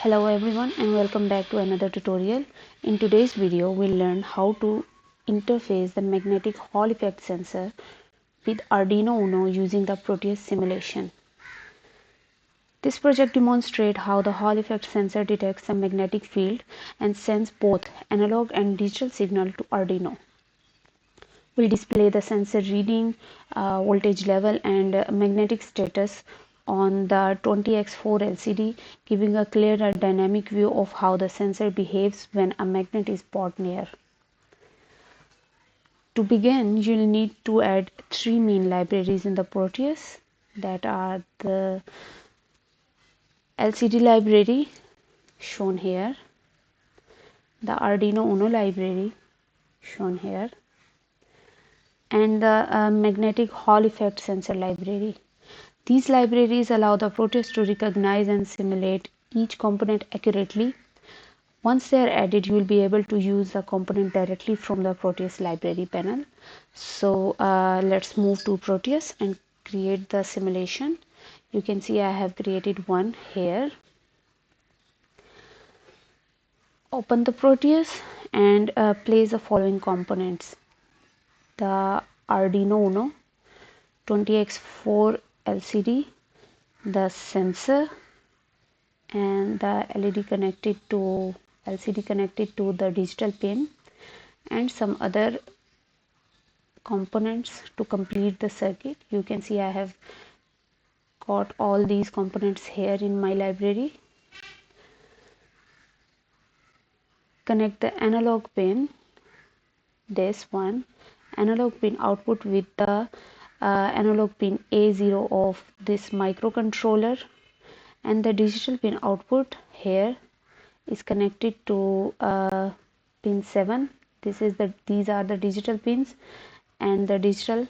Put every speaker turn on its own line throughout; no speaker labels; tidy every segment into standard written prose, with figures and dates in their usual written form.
Hello everyone and welcome back to another tutorial. In today's video we'll learn how to interface the magnetic Hall effect sensor with Arduino Uno using the Proteus simulation. This project demonstrates how the Hall effect sensor detects a magnetic field and sends both analog and digital signal to Arduino. We'll display the sensor reading, voltage level and magnetic status on the 20x4 LCD, giving a clear and dynamic view of how the sensor behaves when a magnet is brought near. To begin, you'll need to add three main libraries in the Proteus, that are the LCD library shown here, the Arduino Uno library shown here, and the magnetic Hall effect sensor library. These libraries allow the Proteus to recognize and simulate each component accurately. Once they are added, you will be able to use the component directly from the Proteus library panel. So let's move to Proteus and create the simulation. You can see I have created one here. Open the Proteus and place the following components: the Arduino Uno, 20x4 LCD, the sensor, and the LCD connected to the digital pin, and some other components to complete the circuit. You can see I have got all these components here in my library. Connect the analog pin, this one, analog pin output with the analog pin A0 of this microcontroller, and the digital pin output here is connected to pin 7. These are the digital pins, and the digital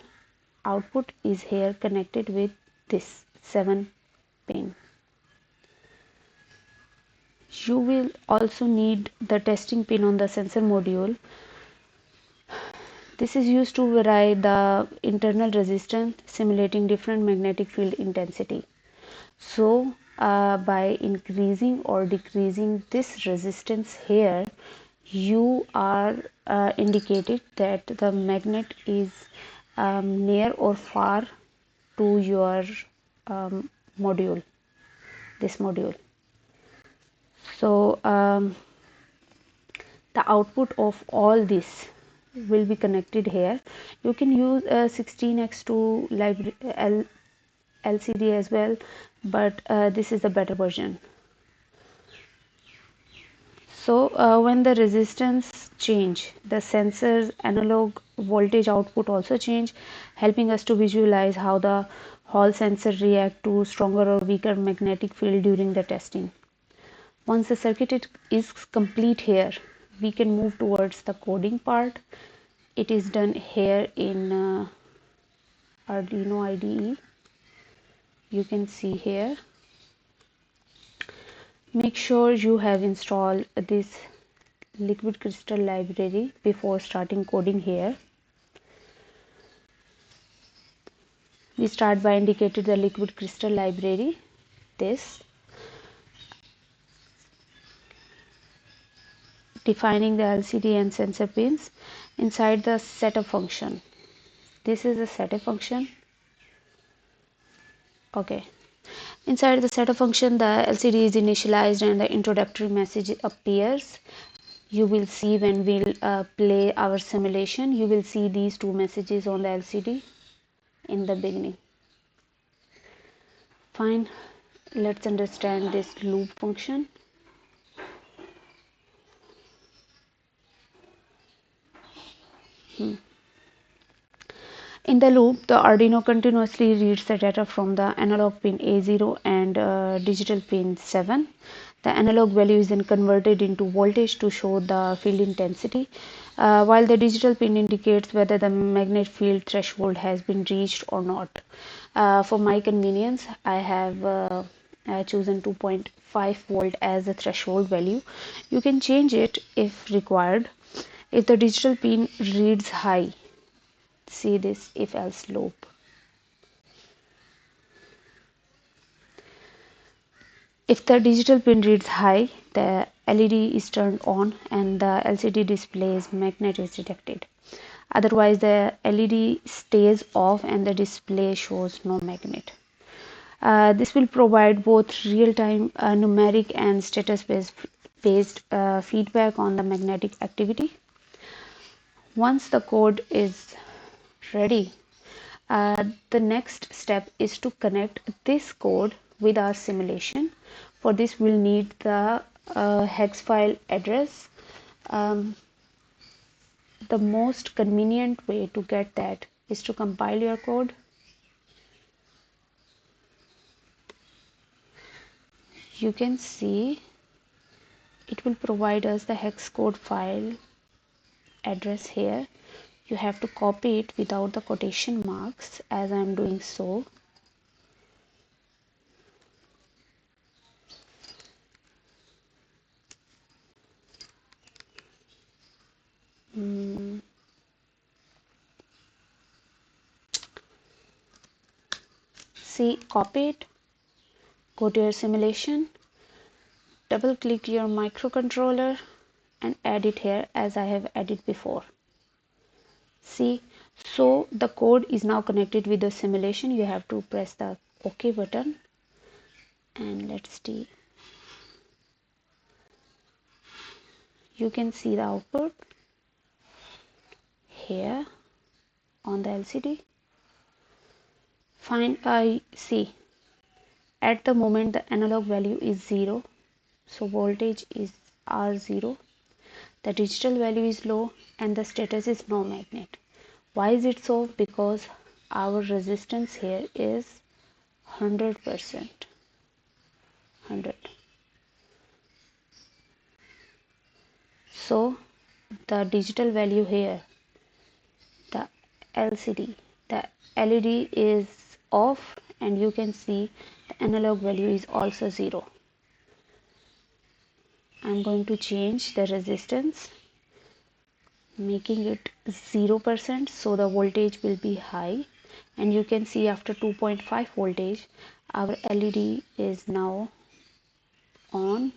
output is here connected with this 7 pin. You will also need the testing pin on the sensor module. This is used to vary the internal resistance, simulating different magnetic field intensity. So by increasing or decreasing this resistance here, you are indicated that the magnet is near or far to your module, this module. So the output of all this will be connected here. You can use a 16x2 LCD as well, but this is the better version. So when the resistance change, the sensor's analog voltage output also change, helping us to visualize how the Hall sensor react to stronger or weaker magnetic field during the testing. Once the circuit is complete here, we can move towards the coding part. It is done here in Arduino IDE. You can see here. Make sure you have installed this liquid crystal library before starting coding here. We start by indicating the liquid crystal library, this, defining the LCD and sensor pins inside the setup function. This is the setup function. Okay. Inside the setup function, the LCD is initialized and the introductory message appears. You will see when we'll play our simulation, you will see these two messages on the LCD in the beginning. Fine. Let's understand this loop function. In the loop, the Arduino continuously reads the data from the analog pin A0 and digital pin 7. The analog value is then converted into voltage to show the field intensity, while the digital pin indicates whether the magnet field threshold has been reached or not. For my convenience, I have chosen 2.5 volt as the threshold value. You can change it if required. If the digital pin reads high, see this if else loop. If the digital pin reads high, the LED is turned on and the LCD displays magnet is detected. Otherwise, the LED stays off and the display shows no magnet. This will provide both real-time numeric and status-based feedback on the magnetic activity. Once the code is ready, the next step is to connect this code with our simulation. For this, we'll need the hex file address. The most convenient way to get that is to compile your code. You can see it will provide us the hex code file address here. You have to copy it without the quotation marks, as I am doing so. See, copy it, go to your simulation, double click your microcontroller and add it here as I have added before. See, so the code is now connected with the simulation. You have to press the OK button and let's see. You can see the output here on the LCD. Fine, I see. At the moment the analog value is 0, so voltage is R0. The digital value is low and the status is no magnet. Why is it so? Because our resistance here is 100%. 100. So the digital value here, the LCD, the LED is off and you can see the analog value is also 0. I'm going to change the resistance, making it 0%, so the voltage will be high, and you can see after 2.5 voltage our LED is now on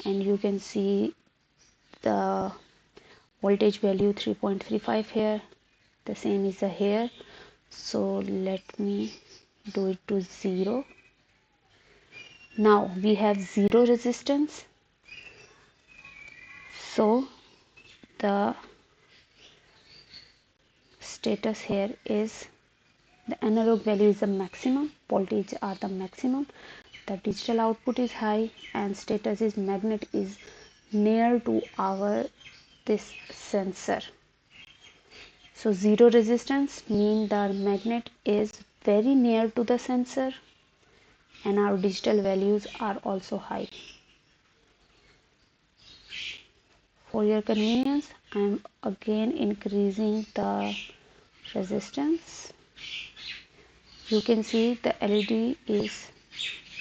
and you can see the voltage value 3.35 here. The same is here, so let me do it to 0. Now we have 0 resistance, so the status here is the analog value is the maximum, voltage are the maximum, the digital output is high and status is magnet is near to our this sensor. So 0 resistance means the magnet is very near to the sensor and our digital values are also high. For your convenience, I am again increasing the resistance. You can see the LED is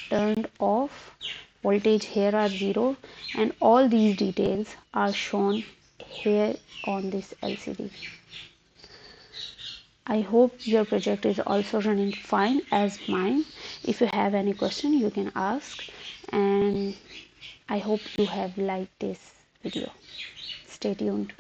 turned off, voltage here are 0 and all these details are shown here on this LCD. I hope your project is also running fine as mine. If you have any question you can ask, and I hope you have liked this video. Stay tuned.